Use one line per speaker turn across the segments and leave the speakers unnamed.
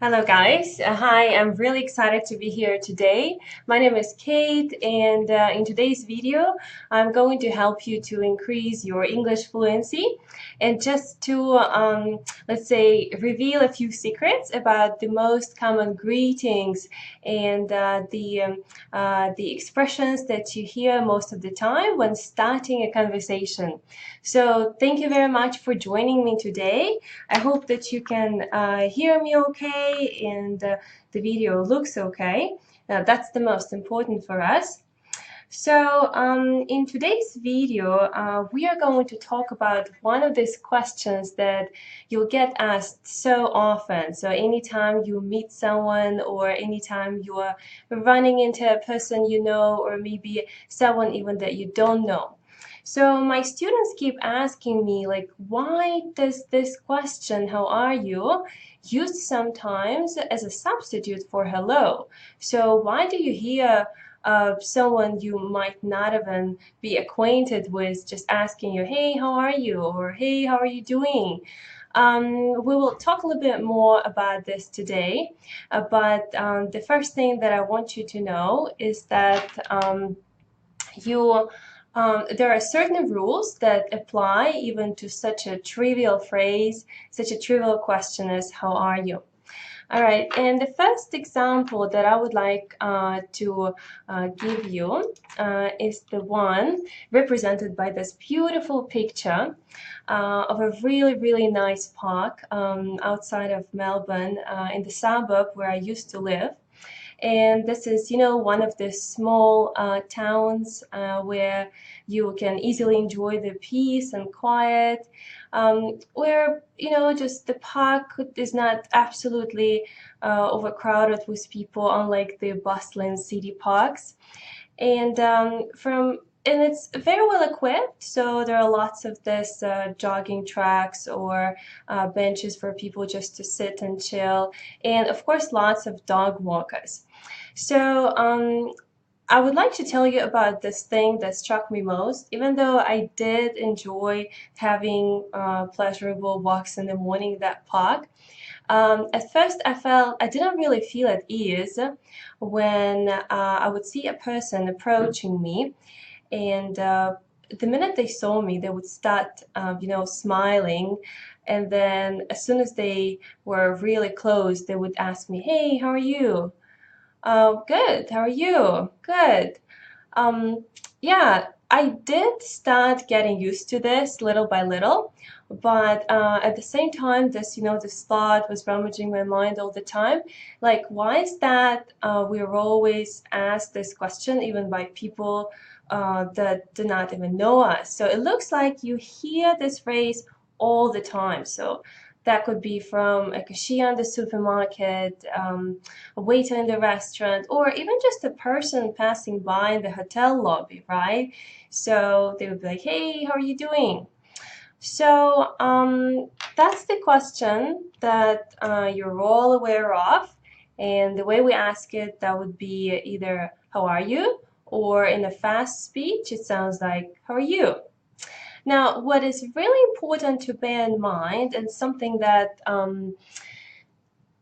Hello, guys. Hi, I'm really excited to be here today. My name is Kate, and in today's video, I'm going to help you to increase your English fluency and just to, let's say, reveal a few secrets about the most common greetings and the expressions that you hear most of the time when starting a conversation. So, thank you very much for joining me today. I hope that you can hear me okay and the video looks okay. That's the most important for us. So in today's video, we are going to talk about one of these questions that you'll get asked so often. So anytime you meet someone or anytime you are running into a person you know or maybe someone even that you don't know. So my students keep asking me like, why does this question, how are you, used sometimes as a substitute for hello? So why do you hear someone you might not even be acquainted with just asking you, hey, how are you? Or hey, how are you doing? We will talk a little bit more about this today, but the first thing that I want you to know is that you there are certain rules that apply even to such a trivial phrase, such a trivial question as how are you? All right, and the first example that I would like to give you is the one represented by this beautiful picture of a really, really nice park outside of Melbourne in the suburb where I used to live. And this is, one of the small towns where you can easily enjoy the peace and quiet, where, just the park is not absolutely overcrowded with people, unlike the bustling city parks. And and it's very well equipped, so there are lots of this jogging tracks or benches for people just to sit and chill, and of course lots of dog walkers. So I would like to tell you about this thing that struck me most, even though I did enjoy having pleasurable walks in the morning in that park. At first, I didn't really feel at ease when I would see a person approaching me, and the minute they saw me, they would start, smiling, and then as soon as they were really close, they would ask me, "Hey, how are you?" Good. How are you? Good. Um, yeah, I did start getting used to this little by little, but at the same time, this thought was rummaging my mind all the time. Like, why is that we're always asked this question, even by people that do not even know us? So it looks like you hear this phrase all the time. So that could be from a cashier in the supermarket, a waiter in the restaurant, or even just a person passing by in the hotel lobby, right? So they would be like, hey, how are you doing? So that's the question that you're all aware of. And the way we ask it, that would be either, how are you? Or in a fast speech, it sounds like, how are you? Now, what is really important to bear in mind, and something that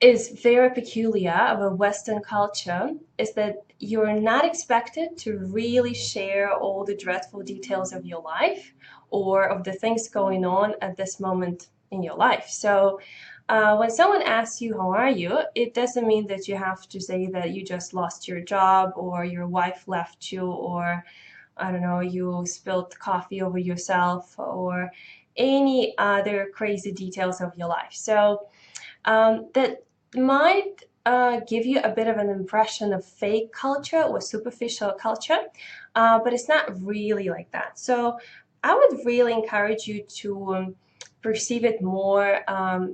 is very peculiar of a Western culture, is that you're not expected to really share all the dreadful details of your life or of the things going on at this moment in your life. So when someone asks you, how are you? It doesn't mean that you have to say that you just lost your job or your wife left you or, I don't know, you spilled coffee over yourself or any other crazy details of your life. So that might give you a bit of an impression of fake culture or superficial culture, but it's not really like that. So I would really encourage you to perceive it more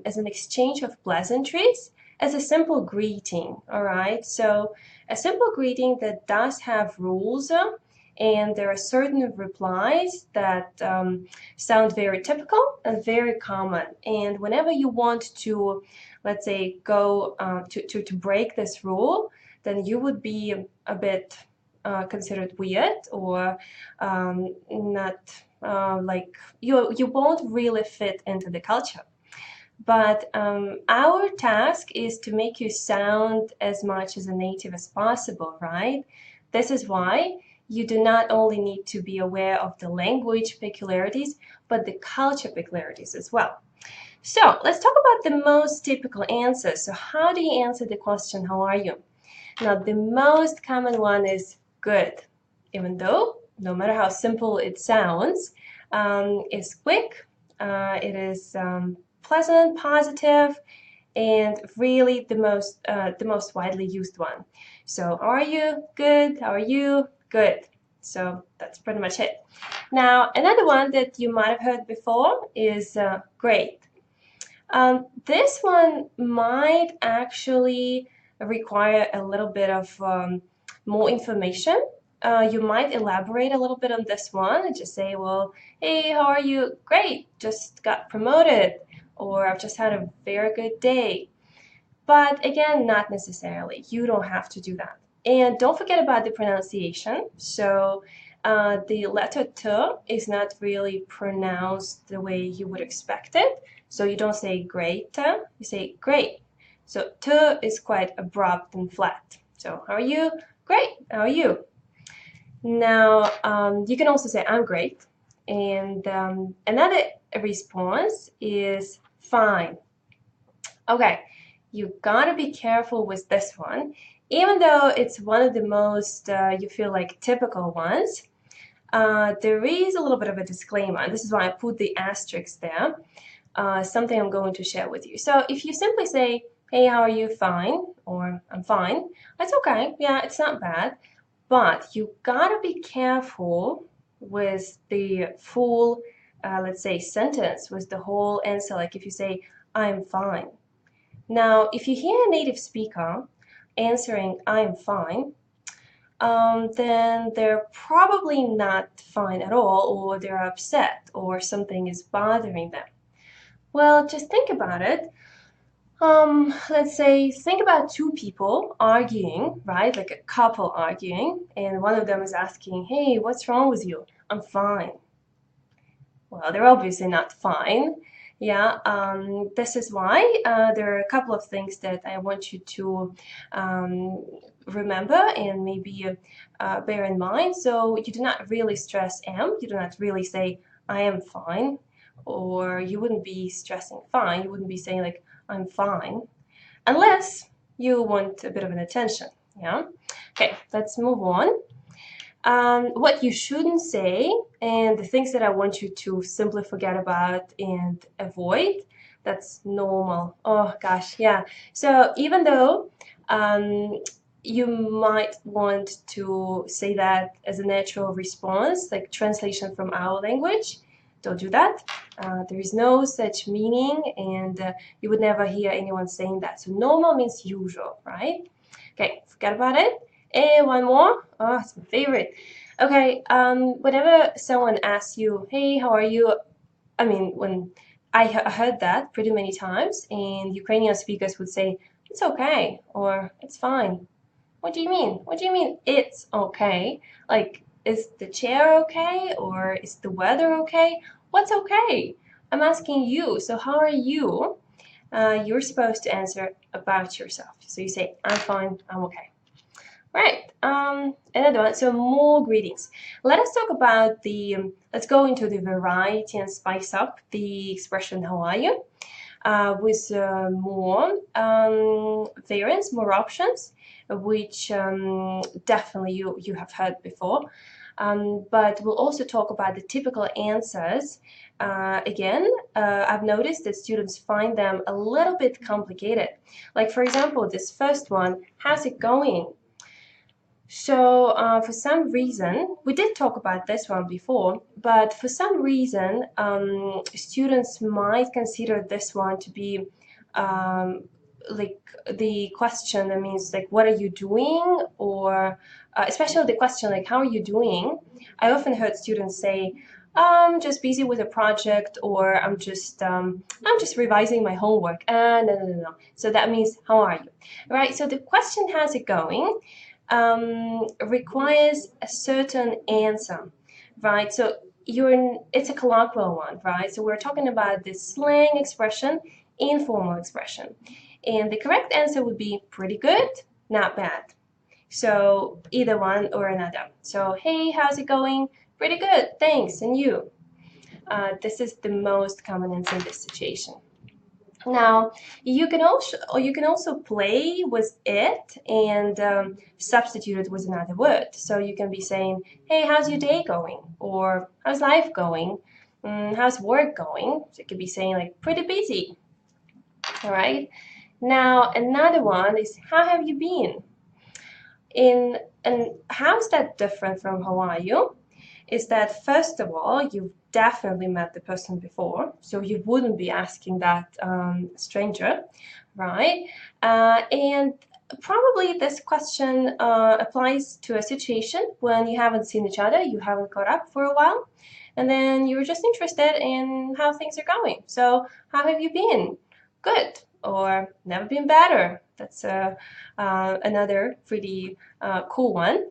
as an exchange of pleasantries, as a simple greeting, all right? So a simple greeting that does have rules, and there are certain replies that sound very typical and very common. And whenever you want to, let's say, go to break this rule, then you would be a bit considered weird or not like you won't really fit into the culture. But our task is to make you sound as much as a native as possible, right? This is why you do not only need to be aware of the language peculiarities, but the culture peculiarities as well. So let's talk about the most typical answers. So how do you answer the question, how are you? Now, the most common one is good, even though no matter how simple it sounds, it's quick, it is pleasant, positive, and really the most widely used one. So, how are you? Good. How are you? Good. So that's pretty much it. Now, another one that you might have heard before is great. This one might actually require a little bit of more information. You might elaborate a little bit on this one and just say, well, hey, how are you? Great, just got promoted, or I've just had a very good day. But again, not necessarily. You don't have to do that. And don't forget about the pronunciation. So the letter T is not really pronounced the way you would expect it. So you don't say great, you say great. So T is quite abrupt and flat. So how are you? Great. How are you? Now, you can also say I'm great. And another response is fine. Okay, you gotta be careful with this one. Even though it's one of the most, you feel like, typical ones, there is a little bit of a disclaimer. And this is why I put the asterisk there, something I'm going to share with you. So if you simply say, hey, how are you? Fine, or I'm fine, that's okay. Yeah, it's not bad. But you gotta be careful with the full, let's say, sentence, with the whole answer. Like if you say, I'm fine. Now, if you hear a native speaker answering, I'm fine, then they're probably not fine at all, or they're upset, or something is bothering them. Well, just think about it. Let's say, think about two people arguing, right? Like a couple arguing, and one of them is asking, hey, what's wrong with you? I'm fine. Well, they're obviously not fine. Yeah, this is why there are a couple of things that I want you to remember and maybe bear in mind. So you do not really stress am. You do not really say, I am fine. Or you wouldn't be stressing fine. You wouldn't be saying like, I'm fine. Unless you want a bit of an attention. Yeah. Okay, let's move on. What you shouldn't say, and the things that I want you to simply forget about and avoid, that's normal. Oh gosh, yeah. So even though you might want to say that as a natural response, like translation from our language, don't do that. There is no such meaning, and you would never hear anyone saying that. So normal means usual, right? Okay, forget about it. And one more. Oh, it's my favorite. Okay, whenever someone asks you, hey, how are you? I mean, when I heard that pretty many times, and Ukrainian speakers would say, it's okay, or it's fine. What do you mean? What do you mean it's okay? Like, is the chair okay? Or is the weather okay? What's okay? I'm asking you, so how are you? You're supposed to answer about yourself. So you say, I'm fine, I'm okay. Right, another one, so more greetings. Let us talk about let's go into the variety and spice up the expression how are you with more variants, more options, which definitely you have heard before. But we'll also talk about the typical answers. Again, I've noticed that students find them a little bit complicated. Like, for example, this first one, how's it going? So for some reason, we did talk about this one before, but for some reason, students might consider this one to be like the question that means like, what are you doing? Or especially the question like, how are you doing? I often heard students say, I'm just busy with a project, or I'm just revising my homework. No. So that means, how are you? Right? So the question, how's it going? Requires a certain answer, right? So it's a colloquial one, right? So we're talking about this slang expression, informal expression. And the correct answer would be pretty good, not bad. So either one or another. So, hey, how's it going? Pretty good, thanks, and you? This is the most common answer in this situation. Now, you can also play with it and substitute it with another word. So you can be saying, hey, how's your day going? Or how's life going? How's work going? So you could be saying like, pretty busy. All right. Now, another one is, how have you been? And how's that different from how are you? Is that first of all, you've definitely met the person before, so you wouldn't be asking that stranger, right? And probably this question applies to a situation when you haven't seen each other, you haven't caught up for a while, and then you were just interested in how things are going. So, how have you been? Good, or never been better. That's another pretty cool one.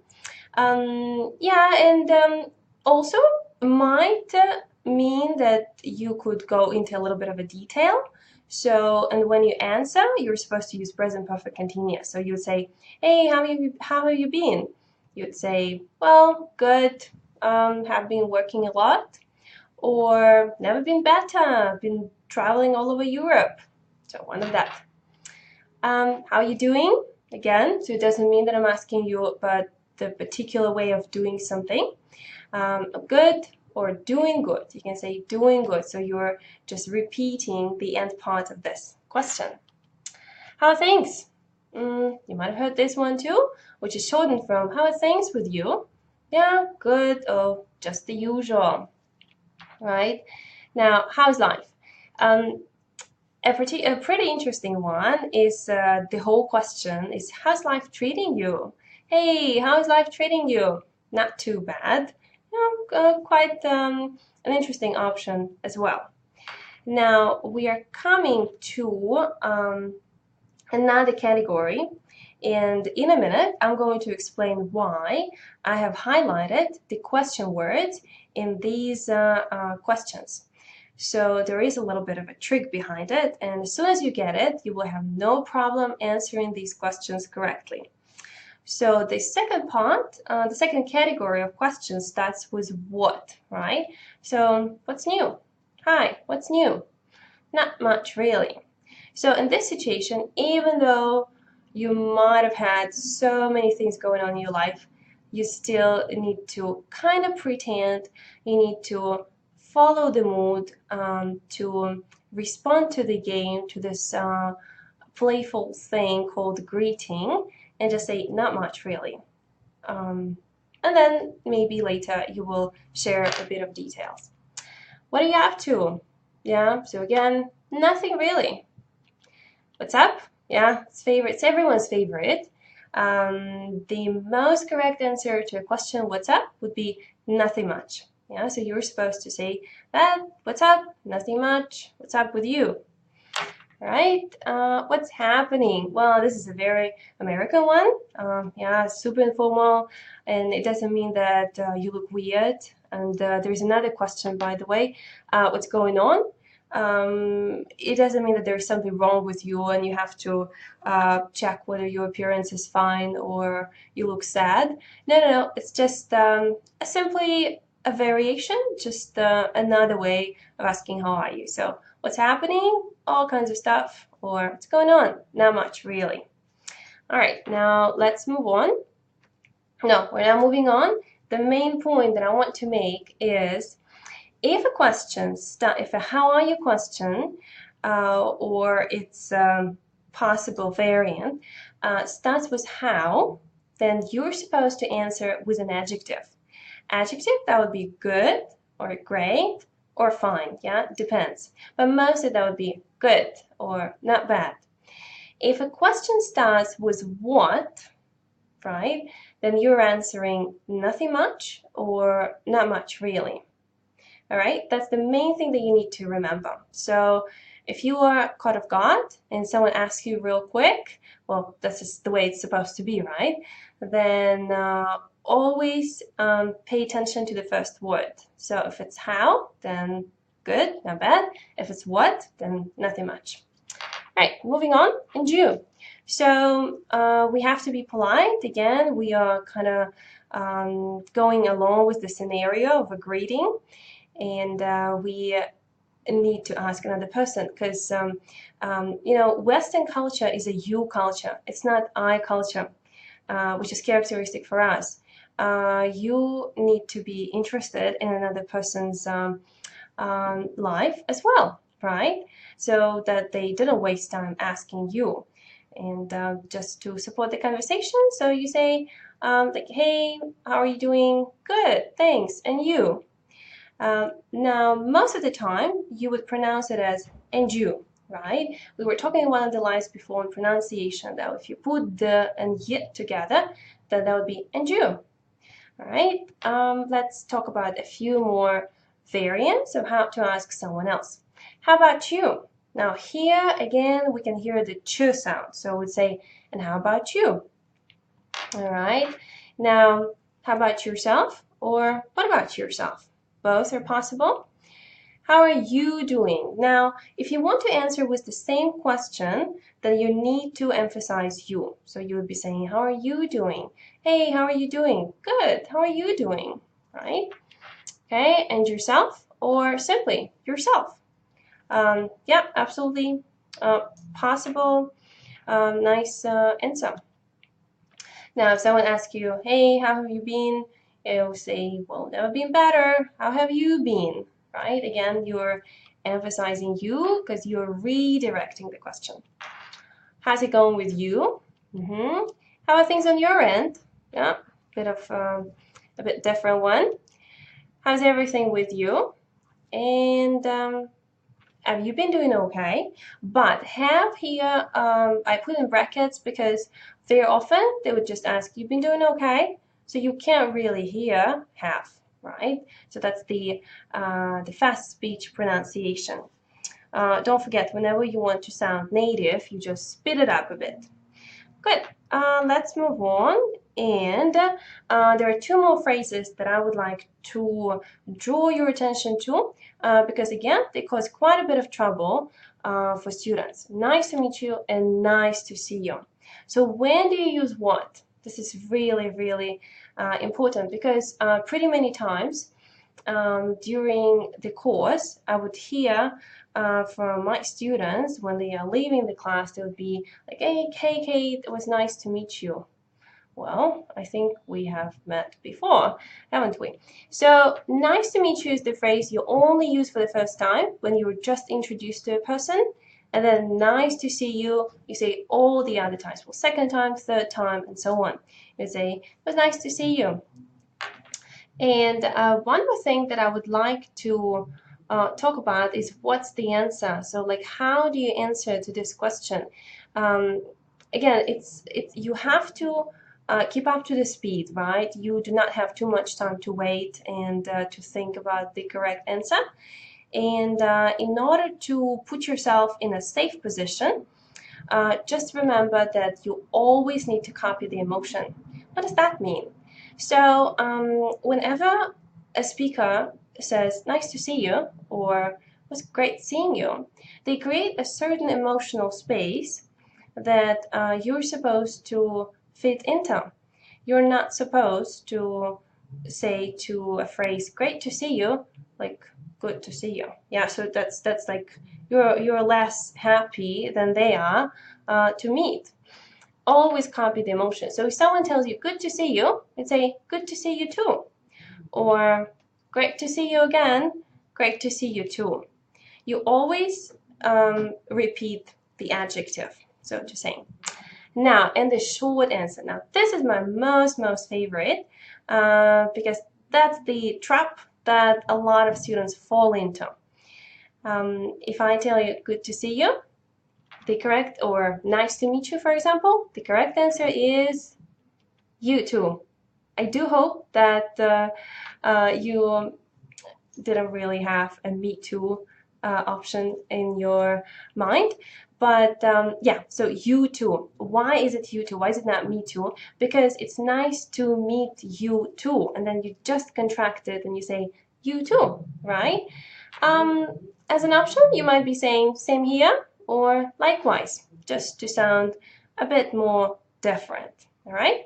Yeah, and also might mean that you could go into a little bit of a detail. So, and when you answer, you're supposed to use present perfect continuous. So you would say, hey, how have you been? You'd say, well, good, have been working a lot, or never been better, been traveling all over Europe. So one of that. How are you doing? Again, so it doesn't mean that I'm asking you, but the particular way of doing something. Good or doing good. You can say doing good. So you're just repeating the end part of this question. How are things? You might have heard this one too, which is shortened from how are things with you? Yeah, good or just the usual, right? Now, how's life? A pretty interesting one is the whole question is, how's life treating you? Hey, how's life treating you? Not too bad. Quite an interesting option as well. Now we are coming to another category, and in a minute I'm going to explain why I have highlighted the question words in these questions. So there is a little bit of a trick behind it, and as soon as you get it, you will have no problem answering these questions correctly. So the second part, the second category of questions starts with what, right? So what's new? Hi, what's new? Not much really. So in this situation, even though you might have had so many things going on in your life, you still need to kind of pretend, you need to follow the mood, to respond to the game, to this playful thing called greeting, and just say, not much really. And then maybe later you will share a bit of details. What are you up to? Yeah, so again, nothing really. What's up? Yeah, it's everyone's favorite. The most correct answer to a question, what's up, would be nothing much. Yeah, so you're supposed to say that, what's up? Nothing much. What's up with you? Right? What's happening? Well, this is a very American one. Yeah, super informal, and it doesn't mean that you look weird. And there's another question, by the way. What's going on? It doesn't mean that there's something wrong with you and you have to check whether your appearance is fine or you look sad. No. It's just simply a variation, just another way of asking how are you. So what's happening? All kinds of stuff. Or what's going on? Not much, really. All right, now let's move on. No, we're not moving on. The main point that I want to make is, if a question, if a how are you question, or its possible variant starts with how, then you're supposed to answer with an adjective. Adjective, that would be good or great or fine, yeah, depends. But mostly that would be good or not bad. If a question starts with what, right, then you're answering nothing much or not much really. All right, that's the main thing that you need to remember. So if you are caught off guard and someone asks you real quick, well, that's just the way it's supposed to be, right? Then always pay attention to the first word. So if it's how, then good, not bad. If it's what, then nothing much. Right, moving on. And you. So we have to be polite. Again, we are kind of going along with the scenario of a greeting, and we need to ask another person because you know, Western culture is a you culture. It's not I culture, which is characteristic for us. You need to be interested in another person's life as well, right? So that they didn't waste time asking you. And just to support the conversation, so you say, like, hey, how are you doing? Good, thanks. And you? Now, most of the time, you would pronounce it as and you, right? We were talking in one of the lines before in pronunciation that if you put the and yet together, then that would be and you. All right, let's talk about a few more variants of how to ask someone else. How about you? Now here, again, we can hear the ch sound. So we'd say, and how about you? All right, now, how about yourself? Or what about yourself? Both are possible. How are you doing? Now, if you want to answer with the same question, then you need to emphasize you. So you would be saying, how are you doing? Hey, how are you doing? Good. How are you doing? Right? Okay, and yourself or simply yourself. Yeah, absolutely possible. Nice answer. Now, if someone asks you, hey, how have you been? You'll say, well, never been better. How have you been? Right? Again, you're emphasizing you because you're redirecting the question. How's it going with you? How are things on your end? Yeah, a bit different one. How's everything with you? And have you been doing okay? But have here, I put in brackets because very often they would just ask, you've been doing okay? So you can't really hear have, right? So that's the fast speech pronunciation. Don't forget, whenever you want to sound native, you just speed it up a bit. Good. Let's move on. And there are two more phrases that I would like to draw your attention to because, again, they cause quite a bit of trouble for students. Nice to meet you and nice to see you. So when do you use what? This is really, really important because pretty many times during the course, I would hear from my students when they are leaving the class, they would be like, hey, Kate, it was nice to meet you. Well, I think we have met before, haven't we? So nice to meet you is the phrase you only use for the first time when you were just introduced to a person. And then nice to see you, you say all the other times. Well, second time, third time, and so on. You say, it was nice to see you. And one more thing that I would like to talk about is what's the answer. So like, how do you answer to this question? Again, it's you have to keep up to the speed, right? You do not have too much time to wait and to think about the correct answer. And in order to put yourself in a safe position, just remember that you always need to copy the emotion. What does that mean? So whenever a speaker says, nice to see you, or it was great seeing you, they create a certain emotional space that you're supposed to fit into. You're not supposed to say to a phrase, great to see you, like good to see you. Yeah, so that's like you're less happy than they are to meet. Always copy the emotion. So if someone tells you good to see you, you'd say good to see you too. Or great to see you again, great to see you too. You always repeat the adjective, so to say. Now, and the short answer. Now, this is my most favorite because that's the trap that a lot of students fall into. If I tell you good to see you, the correct, or nice to meet you, for example, the correct answer is you too. I do hope that you didn't really have a me too option in your mind. But yeah, so you too. Why is it you too? Why is it not me too? Because it's nice to meet you too. And then you just contract it and you say you too, right? As an option, you might be saying same here, or likewise, just to sound a bit more different. All right.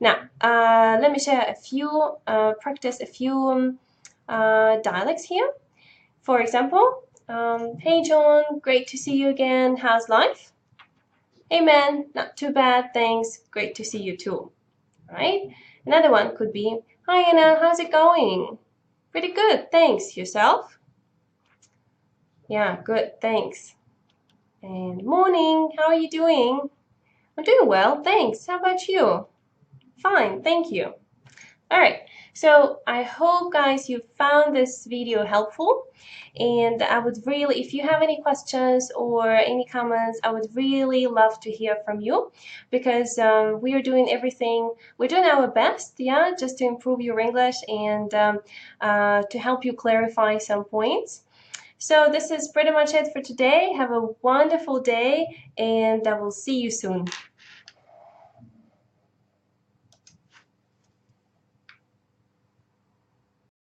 Now, let me share a few, practice a few dialects here. For example, hey John, great to see you again. How's life? Hey man, not too bad, thanks. Great to see you too. Right? Another one could be, hi Anna, how's it going? Pretty good, thanks. Yourself? Yeah, good, thanks. And morning, how are you doing? I'm doing well, thanks. How about you? Fine, thank you. All right, so I hope guys you found this video helpful, and I would really, if you have any questions or any comments, I would really love to hear from you, because we are doing everything, we're doing our best, yeah, just to improve your English and to help you clarify some points. So this is pretty much it for today. Have a wonderful day, and I will see you soon.